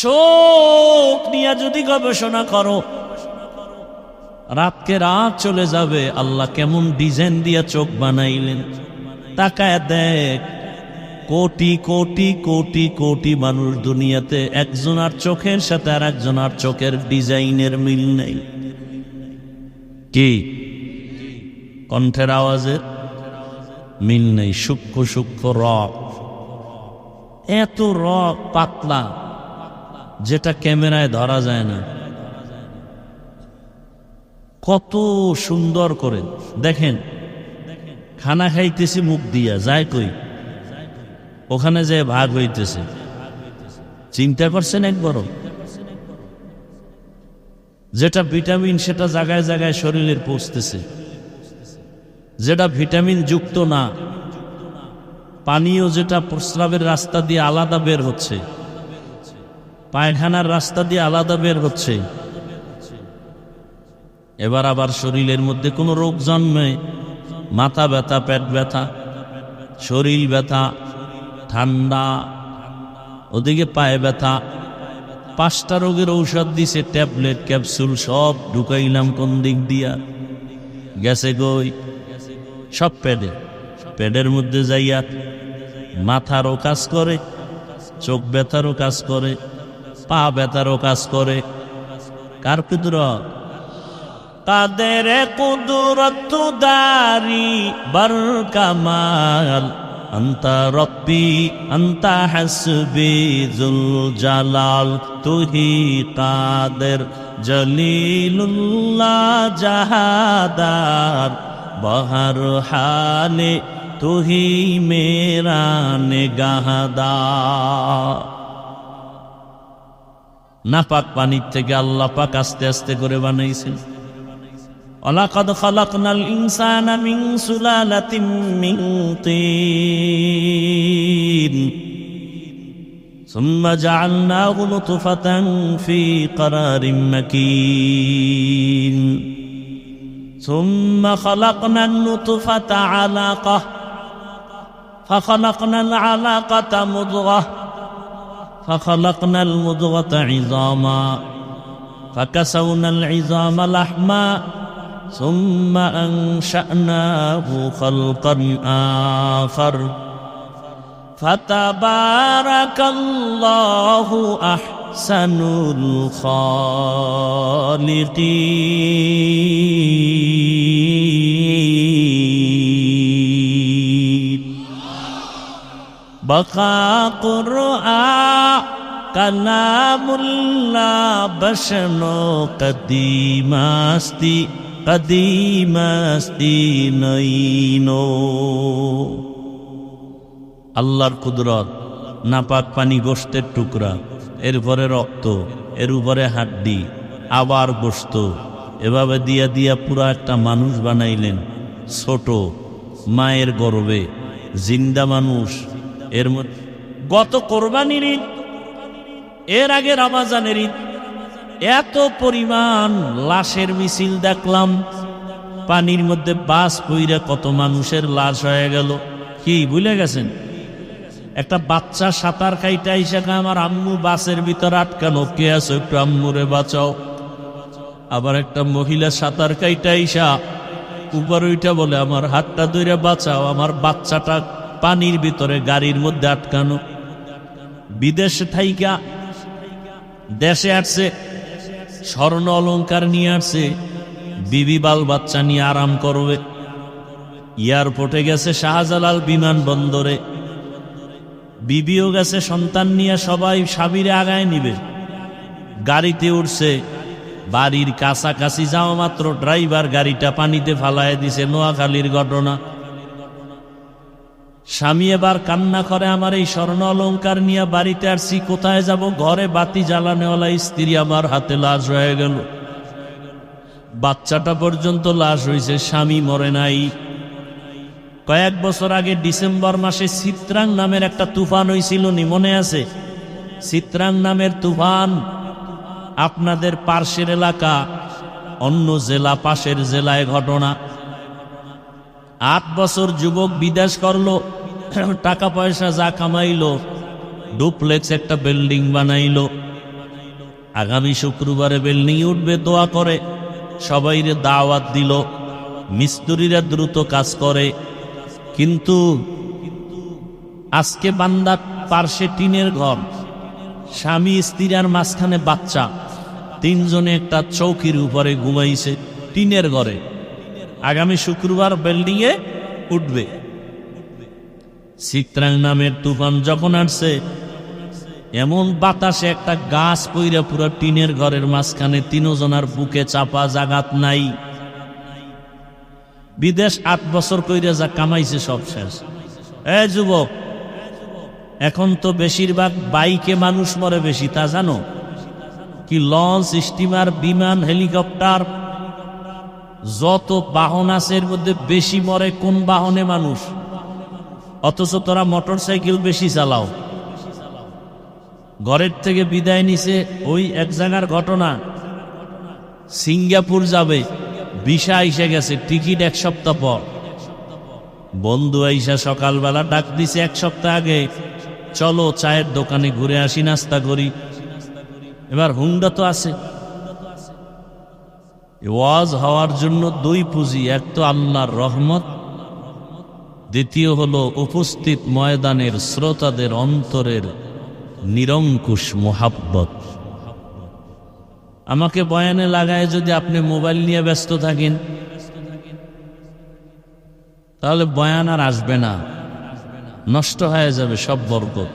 চোখ নিয়ে যদি গবেষণা করো, রাতকে রাত চলে যাবে। আল্লাহ কেমন ডিজাইন দিয়া চোখ বানাইলেন, তাকায় দেখ। কোটি কোটি কোটি কোটি মানুষ দুনিয়াতে, একজনের চোখের সাথে আর একজনের চোখের ডিজাইনের মিল নেই। কি কণ্ঠের আওয়াজের মিল নেই। সূক্ষ্ম সূক্ষ্ম রক, এত রক পাতলা যেটা ক্যামেরায় ধরা যায় না। কত সুন্দর করে দেখেন। খানা খাইতেছি মুখ দিয়া, যায় কই? ওখানে যে ভাগ হইতেছে। চিন্তা করছেন একবারও? যেটা ভিটামিন সেটা জায়গায় জায়গায় শরীরের পৌঁছতেছে, যেটা ভিটামিন যুক্ত না, পানীয় যেটা প্রস্রাবের রাস্তা দিয়ে আলাদা বের হচ্ছে, পায়খানার রাস্তা দিয়ে আলাদা বের হচ্ছে। এবার আবার শরীরের মধ্যে কোনো রোগ জন্মে, মাথা ব্যথা, পেট ব্যথা, শরীর ব্যথা, ঠান্ডা, ওদিকে পায়ে ব্যথা। 5টা রোগের ঔষধ দিছে, ট্যাবলেট ক্যাপসুল সব ঢুকাইলাম কোন দিক দিয়া, গেছে গই সব পেটের মধ্যে যাইয়া মাথারও কাজ করে, চোখ ব্যথারও কাজ করে, পা ব্যথারও কাজ করে। কার কুদরত? কাদের কুদরত দারি বার কামাল, আন্তা রব্বি আন্তা হাসবি যুল জালাল, তুহি কাদের জলিলুল্লাহ জাহাদার, বহর হালে তুহি মেরা নিগাহদার। নাপাক পানির থেকে আল্লাহ পাক আস্তে আস্তে করে বানাইছেন। ওয়ালাকাদ খালাকনাল ইনসানা মিন সুলালাতিন মিন তিন, সুম্মা জাআলনাহু নুতফাতান ফি ক্বারারিন মাকিন, সুম্মা খালাকনান নুতফাতা আলাকাহ, ফাখালাকনাল আলাকাতা মুদগাহ, ফাখালাকনাল মুদগাতা ইযামা, ফাকাসাওনাল ইযামা লাহমা, ثم أنشأناه خلقا آخر، فتبارك الله أحسن الخالقين. بقى قرآن كلام الله بشنو قديماستي কদিমাস্তি নইনো। আল্লাহর কুদরত। নাপাক পানি গোশতের টুকরা, এরপরে রক্ত, এর উপরে হাড্ডি, আবার গোশত, এভাবে দিয়া দিয়া পুরা একটা মানুষ বানাইলেন। ছোট মায়ের গর্ভে জিন্দা মানুষ। এর মধ্যে গত কোরবানির ঈদ, এর আগে রমজানের ঈদ, এত পরিমাণ লাশের মিছিল দেখলাম। পানির মধ্যে বাস পইরা কত মানুষের লাশ হয়ে গেল। কি ভুলে গেছেন? একটা বাচ্চা সাঁতার কাইটা আইসা আমার আম্মু বাসের ভিতর আটকানো, কে আছো একটু আম্মুরে বাঁচাও। আবার একটা মহিলা সাঁতার কাইটা আইসা উপর উইটা বলে আমার হাতটা ধরে বাঁচাও, আমার বাচ্চাটা পানির ভিতরে গাড়ির মধ্যে আটকানো। বিদেশে থাইকা দেশে আসছে, স্বর্ণ অলংকার নিয়ে আসছে, বিবি বাল বাচ্চা নিয়ে আরাম করবে। এয়ারপোর্টে গেছে, শাহজালাল বিমানবন্দরে বিবিও গেছে সন্তান নিয়ে, সবাই স্বামীরে আগায় নিবে। গাড়িতে উঠছে, বাড়ির কাছাকাছি যাওয়া মাত্র ড্রাইভার গাড়িটা পানিতে ফালায় দিছে। নোয়াখালীর ঘটনা। স্বামী এবার কান্না করে, আমার এই স্বর্ণ অলংকার নিয়ে বাড়িতে আসছি, কোথায় যাব? ঘরে বাতি জ্বালানেওয়ালা স্ত্রী আমার হাতে লাশ হয়ে গেল। বাচ্চাটা পর্যন্ত লাশ হয়েছে, স্বামী মরে নাই। কয়েক বছর আগে ডিসেম্বর মাসে চিত্রাং নামের একটা তুফান হয়েছিল, নি মনে আছে? চিত্রাং নামের তুফান আপনাদের পার্শ্বের এলাকা, অন্য জেলা, পাশের জেলায় ঘটনা। 8 বছর যুবক বিদেশ করলো, টাকা পয়সা যা কামাইলো, ডুপ্লেক্স একটা বিল্ডিং বানাইলো, আগামী শুক্রবারে বিল্ডিং উঠবে, দোয়া করে সবাইরে দাওয়াত দিল। মিস্ত্রিরা দ্রুত কাজ করে, কিন্তু আজকে বান্দার পার্শ্বে টিনের ঘর, স্বামী স্ত্রীর মাঝখানে বাচ্চা, তিনজনে একটা চৌকির উপরে ঘুমাইছে টিনের ঘরে। আগামী শুক্রবার বিল্ডিং এ উঠবে। চিত্রাং নামের তুফান যখন আসছে, এমন বাতাসে একটা গাছ পইরা পুরো টিনের ঘরের মাঝখানে, তিনজনার বুকে চাপা, জাগাত নাই। বিদেশ 8 বছর কইরা যা কামাইছে সব শেষ। যুবক, এখন তো বেশিরভাগ বাইকে মানুষ মরে বেশি, তা জানো? কি লঞ্চ, স্টিমার, বিমান, হেলিকপ্টার, যত বাহন আছে এর মধ্যে বেশি মরে কোন বাহনে মানুষ? অথচ তোরা মোটর সাইকেল বেশি চালাও। ঘরের থেকে বিদায় নিছে, ওই এক জায়গার ঘটনা, সিঙ্গাপুর যাবে, ভিসা এসে গেছে, টিকিট 1 সপ্তাহ পর। বন্ধু আইসা সকালবেলা ডাক দিছে 1 সপ্তাহ আগে, চলো চায়ের দোকানে ঘুরে আসি, নাস্তা করি। এবার হুন্ডা তো আছে। ওয়াজ হওয়ার জন্য 2 পুঁজি, এক তো আল্লাহর রহমত, দ্বিতীয় হলো উপস্থিত ময়দানের শ্রোতাদের অন্তরের নিরঙ্কুশ মোহাব্বত। আমাকে বয়ানে লাগায় যদি আপনি মোবাইল নিয়ে ব্যস্ত থাকেন, তাহলে বয়ান আর আসবে না, নষ্ট হয়ে যাবে সব বরকত।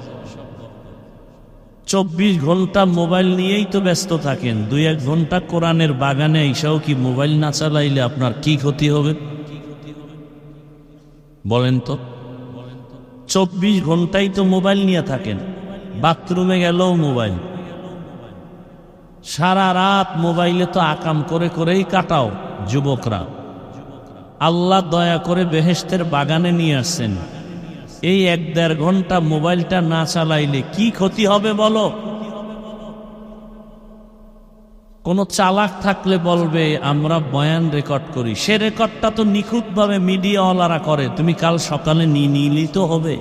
24 ঘন্টা মোবাইল নিয়েই তো ব্যস্ত থাকেন, 2-1 ঘন্টা কোরআনের বাগানে এসেও কি মোবাইল না চালাইলে আপনার কি ক্ষতি হবে বলেন তো? 24 ঘন্টাই তো মোবাইল নিয়ে থাকেন, বাথরুমে গেলেও মোবাইল, সারা রাত মোবাইলে তো আকাম করে করেই কাটাও যুবকরা। আল্লাহ দয়া করে বেহেশতের বাগানে নিয়ে আসছেন, এই 1-1.5 ঘন্টা মোবাইলটা না চালাইলে কি ক্ষতি হবে বলো? কোন চালাক থাকলে বলবে আমরা বয়ান রেকর্ড করি, সে রেকর্ডটা তো নিখুঁতভাবে মিডিয়াওয়ালারা করে, তুমি কাল সকালে নিলেই তো হবে।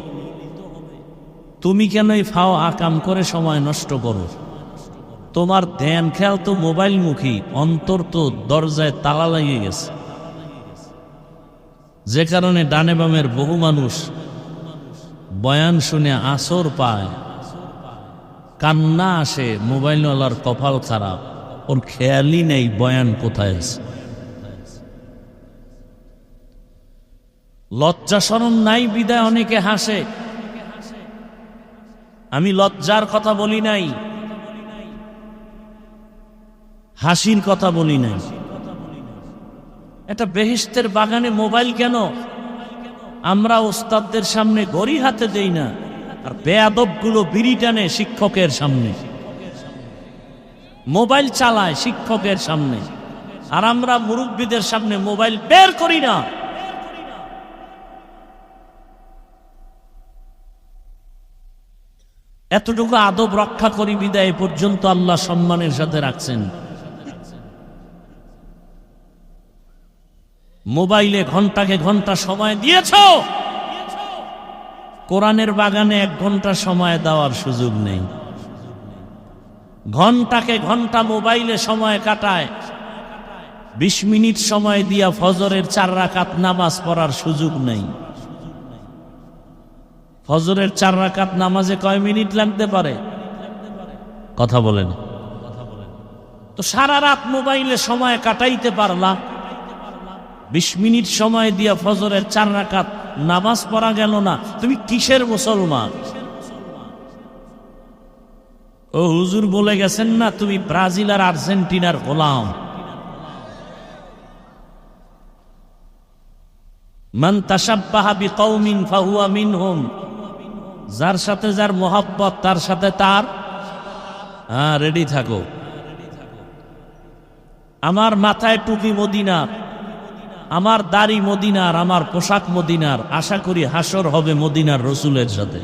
তুমি কেন এই ফাও আকাম করে সময় নষ্ট করো? তোমার ধ্যান খেয়াল তো মোবাইল মুখী, অন্তর তো দরজায় তালা লাগিয়ে গেছে, যে কারণে ডানে বামের বহু মানুষ বয়ান শুনে আসর পায়, কান্না আসে, মোবাইলওয়ালার কপাল খারাপ, ওর খেয়ালই নেই বয়ান কোথায় আছে। লজ্জা শরম নাই বিদায় অনেকে হাসে। আমি লজ্জার কথা বলি নাই, হাসির কথা বলি নাই। এটা বেহেশতের বাগানে মোবাইল কেন? আমরা ওস্তাদদের সামনে ঘড়ি হাতে দেই না, আর বেয়াদবগুলো বিড়ি টানে শিক্ষকের সামনে, মোবাইল চালায় শিক্ষকের সামনে, আর আমরা মুরব্বীদের সামনে মোবাইল বের করি না। এতটুকু আদব রক্ষা করি বিদায় পর্যন্ত আল্লাহ সম্মানের সাথে রাখছেন। মোবাইলে ঘন্টাকে ঘন্টা সময় দিয়েছ, কোরআনের বাগানে 1 ঘন্টা সময় দেওয়ার সুযোগ নেই। ঘন্টাকে ঘন্টা মোবাইলে সময় কাটায়, 20 মিনিট সময় দিয়া ফজরের 4 রাকাত নামাজ পড়ার সুযোগ নেই। ফজরের 4 রাকাত নামাজে কয় মিনিট লাগতে পারে? কথা বলেন তো। সারা রাত মোবাইলে সময় কাটাইতে পারলাম, 20 মিনিট সময় দিয়া ফজরের 4 রাকাত নামাজ পড়া গেল না, তুমি কিসের মুসলমান? ও হুজুর বলে গেছেন না, তুমি ব্রাজিল আর আর্জেন্টিনার গোলাম। মান তাশাব্বাহা বিকওমিন ফাহুয়া মিনহুম, যার সাথে যার মোহাব্বত তার সাথে তার। রেডি থাকো। আমার মাথায় টুপি মদিনার, আমার দাড়ি মদিনার, আমার পোশাক মদিনার, আশা করি হাসর হবে মদিনার রসুলের সাথে।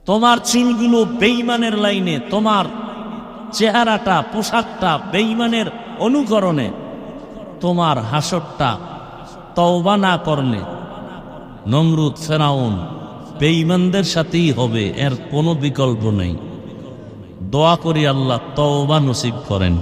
তোমার চুলগুলো বেঈমানের লাইনে, তোমার চেহারাটা পোশাকটা বেঈমানের অনুকরণে, তোমার হাসরটা তওবা না করলে নমরুদ ফেরাউন বেঈমানদের সাথেই হবে, এর কোনো বিকল্প নেই। দোয়া করি আল্লাহ তওবা নসিব করেন।